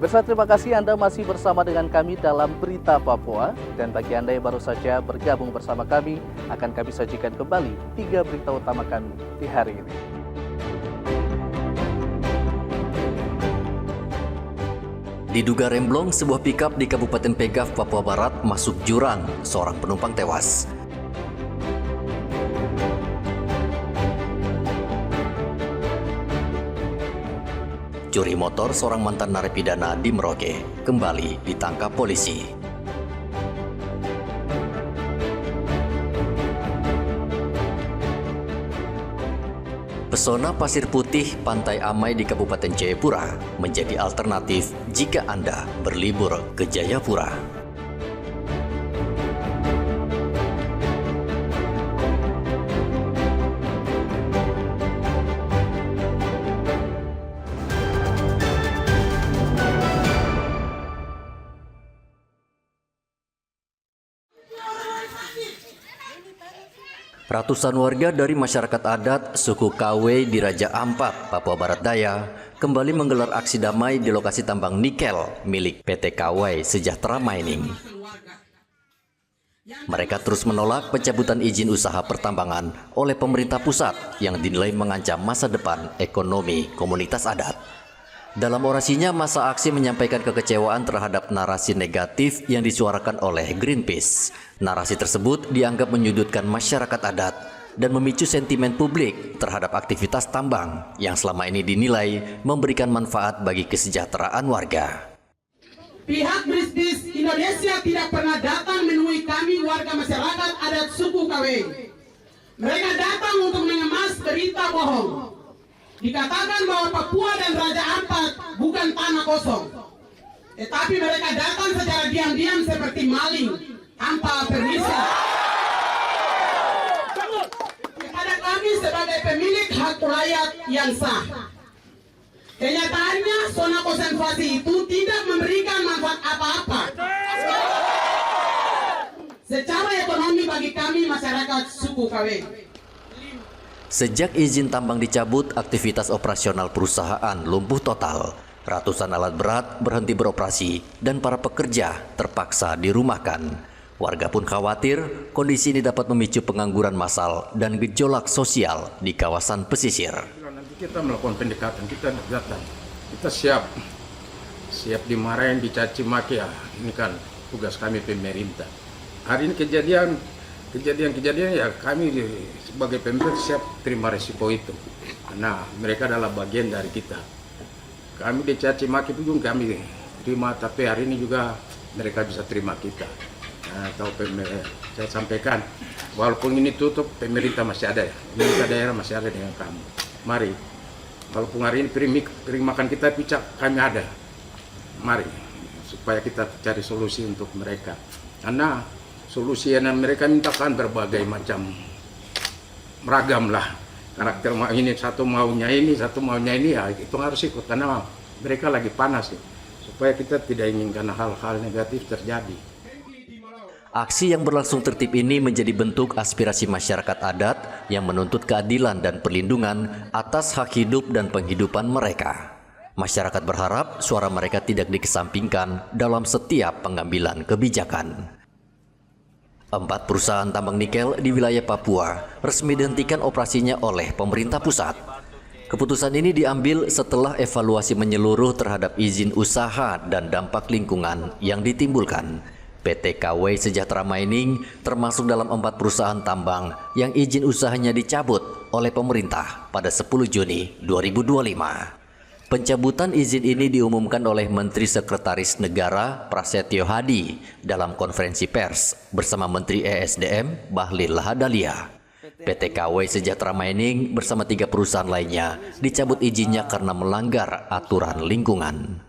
Pemirsa, terima kasih Anda masih bersama dengan kami dalam Berita Papua. Dan bagi Anda yang baru saja bergabung bersama kami, akan kami sajikan kembali 3 berita utama kami di hari ini. Diduga remblong, sebuah pikap di Kabupaten Pegaf, Papua Barat masuk jurang, seorang penumpang tewas. Curi motor seorang mantan narapidana di Merauke kembali ditangkap polisi. Pesona pasir putih Pantai Amai di Kabupaten Jayapura menjadi alternatif jika Anda berlibur ke Jayapura. Ratusan warga dari masyarakat adat suku Kawe di Raja Ampat, Papua Barat Daya kembali menggelar aksi damai di lokasi tambang nikel milik PT Kawe Sejahtera Mining. Mereka terus menolak pencabutan izin usaha pertambangan oleh pemerintah pusat yang dinilai mengancam masa depan ekonomi komunitas adat. Dalam orasinya, masa aksi menyampaikan kekecewaan terhadap narasi negatif yang disuarakan oleh Greenpeace. Narasi tersebut dianggap menyudutkan masyarakat adat dan memicu sentimen publik terhadap aktivitas tambang yang selama ini dinilai memberikan manfaat bagi kesejahteraan warga. Pihak Greenpeace Indonesia tidak pernah datang menemui kami warga masyarakat adat suku Kawe. Mereka datang untuk mengemas berita bohong. Dikatakan bahwa Papua dan Raja Ampat bukan tanah kosong. Tetapi mereka datang secara diam-diam seperti maling tanpa permisi. Kepada kami sebagai pemilik hak rakyat yang sah. Kenyataannya zona konservasi itu tidak memberikan manfaat apa-apa secara ekonomi bagi kami masyarakat suku Kawe. Sejak izin tambang dicabut, aktivitas operasional perusahaan lumpuh total. Ratusan alat berat berhenti beroperasi dan para pekerja terpaksa dirumahkan. Warga pun khawatir kondisi ini dapat memicu pengangguran massal dan gejolak sosial di kawasan pesisir. Nanti kita melakukan pendekatan, kita datang, kita siap dimarahin, dicaci maki, ya ini kan tugas kami pemerintah. Hari ini kejadian ya kami sebagai pemerintah siap terima resiko itu. Nah, mereka adalah bagian dari kita. Kami dicaci maki pun kami terima, tapi hari ini juga mereka bisa terima kita. Nah, saya sampaikan, walaupun ini tutup, pemerintah masih ada, pemerintah daerah masih ada dengan kami. Mari, walaupun hari ini piring makan kita picak, kami ada. Mari, supaya kita cari solusi untuk mereka. Karena solusi yang mereka mintakan berbagai macam beragam lah. Karakter ini satu maunya ini ya itu harus ikut karena mereka lagi panas ya. Supaya kita tidak inginkan hal-hal negatif terjadi. Aksi yang berlangsung tertib ini menjadi bentuk aspirasi masyarakat adat yang menuntut keadilan dan perlindungan atas hak hidup dan penghidupan mereka. Masyarakat berharap suara mereka tidak dikesampingkan dalam setiap pengambilan kebijakan. 4 perusahaan tambang nikel di wilayah Papua resmi dihentikan operasinya oleh pemerintah pusat. Keputusan ini diambil setelah evaluasi menyeluruh terhadap izin usaha dan dampak lingkungan yang ditimbulkan. PT KW Sejahtera Mining termasuk dalam 4 perusahaan tambang yang izin usahanya dicabut oleh pemerintah pada 10 Juni 2025. Pencabutan izin ini diumumkan oleh Menteri Sekretaris Negara Prasetyo Hadi dalam konferensi pers bersama Menteri ESDM Bahlil Lahadalia. PT KW Sejahtera Mining bersama 3 perusahaan lainnya dicabut izinnya karena melanggar aturan lingkungan.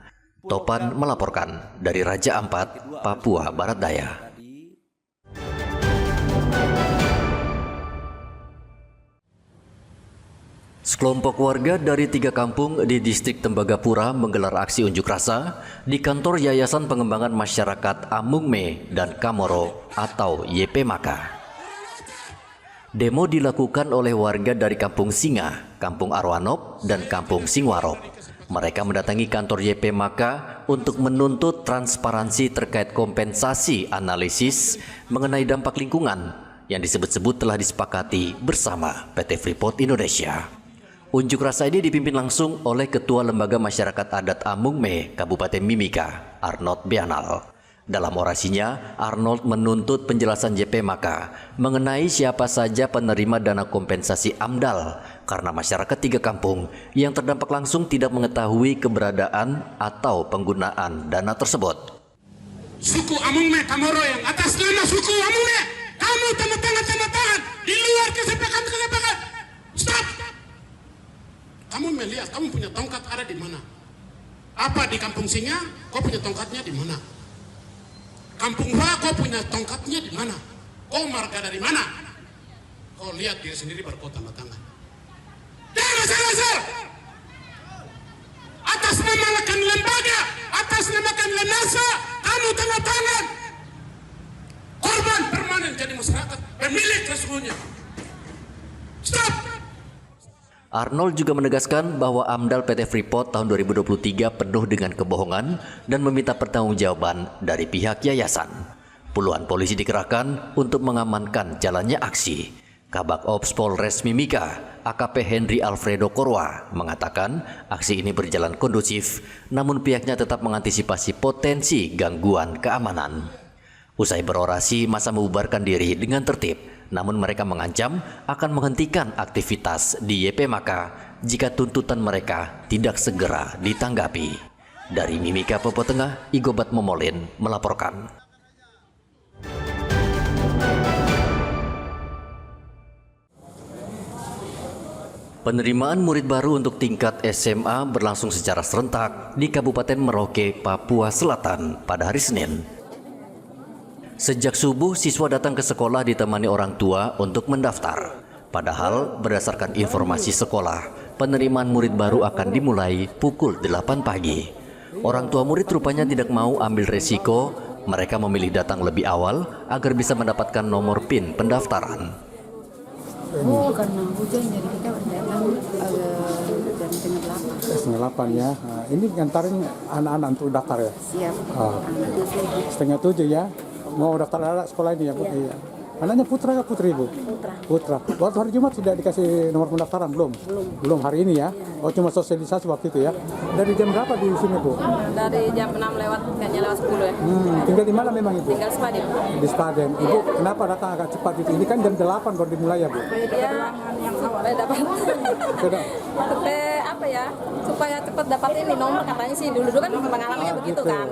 Topan melaporkan dari Raja Ampat, Papua Barat Daya. Sekelompok warga dari 3 kampung di distrik Tembagapura menggelar aksi unjuk rasa di kantor Yayasan Pengembangan Masyarakat Amungme dan Kamoro atau YP Maka. Demo dilakukan oleh warga dari Kampung Singa, Kampung Arwanop, dan Kampung Singwarop. Mereka mendatangi kantor YP Maka untuk menuntut transparansi terkait kompensasi analisis mengenai dampak lingkungan yang disebut-sebut telah disepakati bersama PT Freeport Indonesia. Unjuk rasa ini dipimpin langsung oleh Ketua Lembaga Masyarakat Adat Amungme, Kabupaten Mimika, Arnold Bianal. Dalam orasinya, Arnold menuntut penjelasan JP Maka mengenai siapa saja penerima dana kompensasi AMDAL karena masyarakat 3 kampung yang terdampak langsung tidak mengetahui keberadaan atau penggunaan dana tersebut. Suku Amungme Kamoro yang atas nama suku Amungme, kamu tanda tangan di luar kesepakatan. Stop! Kamu melihat, kamu punya tongkat ada di mana? Apa di Kampung Singa? Kau punya tongkatnya di mana? Kampung Hoa, kau punya tongkatnya di mana? Kau marga dari mana? Kau lihat diri sendiri baru kau tanda tangan. Jangan asal-asal! Atas namakan lembaga, atas namakan lenasa, kamu tanda tangan. Korban permanen jadi masyarakat, pemilik sesungguhnya. Stop! Arnold juga menegaskan bahwa AMDAL PT Freeport tahun 2023 penuh dengan kebohongan dan meminta pertanggungjawaban dari pihak yayasan. Puluhan polisi dikerahkan untuk mengamankan jalannya aksi. Kabak Ops Polres Mimika, AKP Henry Alfredo Korwa, mengatakan aksi ini berjalan kondusif, namun pihaknya tetap mengantisipasi potensi gangguan keamanan. Usai berorasi, massa membubarkan diri dengan tertib. Namun mereka mengancam akan menghentikan aktivitas di YP Maka jika tuntutan mereka tidak segera ditanggapi. Dari Mimika, Papua Tengah, Igobat Momolin melaporkan. Penerimaan murid baru untuk tingkat SMA berlangsung secara serentak di Kabupaten Merauke, Papua Selatan pada hari Senin. Sejak subuh, siswa datang ke sekolah ditemani orang tua untuk mendaftar. Padahal berdasarkan informasi sekolah, penerimaan murid baru akan dimulai pukul 8 pagi. Orang tua murid rupanya tidak mau ambil resiko, mereka memilih datang lebih awal agar bisa mendapatkan nomor PIN pendaftaran. Oh, karena hujan jadi kita datang jam setengah 8 ya. Nah, ini ngantarin anak-anak untuk daftar ya? siap. Setengah 7 ya? Mau daftar anak sekolah ini ya? Iya. Anaknya putra atau putri, Bu? Putra. Waktu hari Jumat sudah dikasih nomor pendaftaran belum? Belum hari ini ya? Oh, cuma sosialisasi waktu itu ya? Dari jam berapa di sini, Bu? Dari jam 6 kayaknya lewat 10 ya. Tinggal di mana memang Ibu? Tinggal Sepadan. Di Sepadan. Ibu, kenapa datang agak cepat itu? Ini kan jam 8 baru dimulai ya, Bu? Iya, supaya dapat. Apa ya? Supaya cepat dapat ini nomor katanya sih. Dulu kan pengalamannya begitu kan.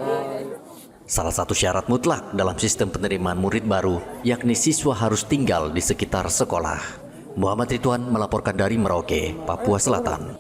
Salah satu syarat mutlak dalam sistem penerimaan murid baru, yakni siswa harus tinggal di sekitar sekolah. Muhammad Ridwan melaporkan dari Merauke, Papua Selatan.